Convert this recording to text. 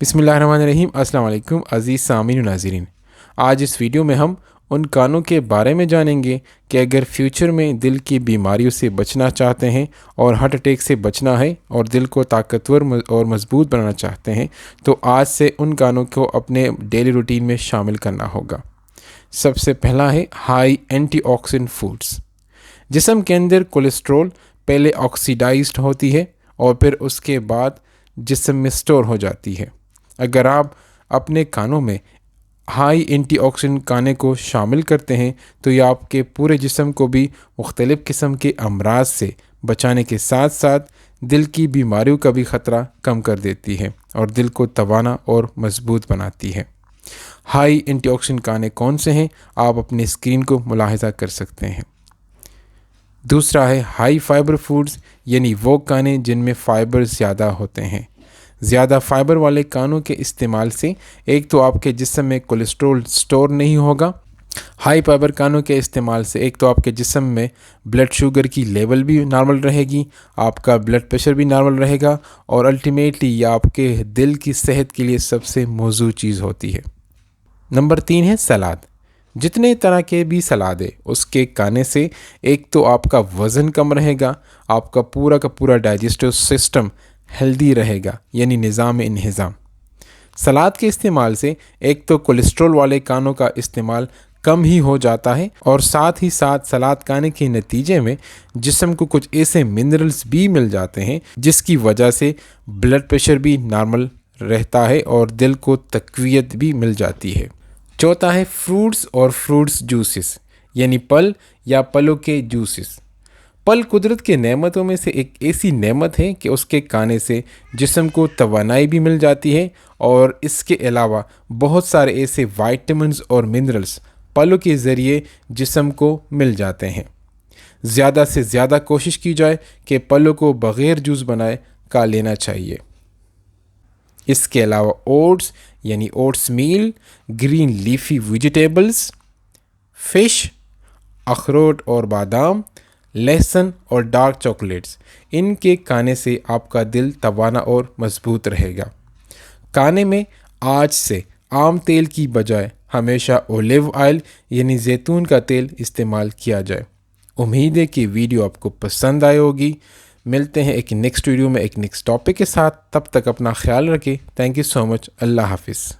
بسم اللہ الرحمن الرحیم۔ السلام علیکم عزیز سامعین و ناظرین، آج اس ویڈیو میں ہم ان کانوں کے بارے میں جانیں گے کہ اگر فیوچر میں دل کی بیماریوں سے بچنا چاہتے ہیں اور ہارٹ اٹیک سے بچنا ہے اور دل کو طاقتور اور مضبوط بنانا چاہتے ہیں تو آج سے ان کانوں کو اپنے ڈیلی روٹین میں شامل کرنا ہوگا۔ سب سے پہلا ہے ہائی اینٹی آکسیڈنٹ فوڈز۔ جسم کے اندر کولیسٹرول پہلے آکسیڈائزڈ ہوتی ہے اور پھر اس کے بعد جسم میں سٹور ہو جاتی ہے۔ اگر آپ اپنے کانوں میں ہائی اینٹی آکسیڈنٹ کھانے کو شامل کرتے ہیں تو یہ آپ کے پورے جسم کو بھی مختلف قسم کے امراض سے بچانے کے ساتھ ساتھ دل کی بیماریوں کا بھی خطرہ کم کر دیتی ہے اور دل کو توانا اور مضبوط بناتی ہے۔ ہائی اینٹی آکسیڈنٹ کھانے کون سے ہیں؟ آپ اپنے اسکرین کو ملاحظہ کر سکتے ہیں۔ دوسرا ہے ہائی فائبر فوڈز، یعنی وہ کھانے جن میں فائبر زیادہ ہوتے ہیں۔ زیادہ فائبر والے کھانوں کے استعمال سے ایک تو آپ کے جسم میں کولیسٹرول سٹور نہیں ہوگا۔ ہائی فائبر کھانوں کے استعمال سے ایک تو آپ کے جسم میں بلڈ شوگر کی لیول بھی نارمل رہے گی، آپ کا بلڈ پریشر بھی نارمل رہے گا اور الٹیمیٹلی یہ آپ کے دل کی صحت کے لیے سب سے موزوں چیز ہوتی ہے۔ نمبر 3 ہے سلاد۔ جتنے طرح کے بھی سلاد ہے اس کے کھانے سے ایک تو آپ کا وزن کم رہے گا، آپ کا پورا ڈائجسٹو سسٹم ہیلدی رہے گا، یعنی نظام انہضام۔ سلاد کے استعمال سے ایک تو کولیسٹرول والے کھانوں کا استعمال کم ہی ہو جاتا ہے اور ساتھ ہی ساتھ سلاد کھانے کے نتیجے میں جسم کو کچھ ایسے منرلز بھی مل جاتے ہیں جس کی وجہ سے بلڈ پریشر بھی نارمل رہتا ہے اور دل کو تقویت بھی مل جاتی ہے۔ چوتھا ہے فروٹس اور فروٹس جوسز، یعنی پھل یا پھلوں کے جوسز۔ پھل قدرت کے نعمتوں میں سے ایک ایسی نعمت ہے کہ اس کے کھانے سے جسم کو توانائی بھی مل جاتی ہے اور اس کے علاوہ بہت سارے ایسے وائٹامنز اور منرلز پھلوں کے ذریعے جسم کو مل جاتے ہیں۔ زیادہ سے زیادہ کوشش کی جائے کہ پھلوں کو بغیر جوس بنائے کھا لینا چاہیے۔ اس کے علاوہ اوٹس یعنی اوٹس میل، گرین لیفی ویجیٹیبلز، فش، اخروٹ اور بادام، لہسن اور ڈارک چاکلیٹس، ان کے کھانے سے آپ کا دل توانا اور مضبوط رہے گا۔ کھانے میں آج سے عام تیل کی بجائے ہمیشہ اولیو آئل یعنی زیتون کا تیل استعمال کیا جائے۔ امید ہے کہ ویڈیو آپ کو پسند آئی ہوگی۔ ملتے ہیں ایک نیکسٹ ویڈیو میں ایک نیکسٹ ٹاپک کے ساتھ، تب تک اپنا خیال رکھیں۔ تھینک یو سو مچ۔ اللہ حافظ۔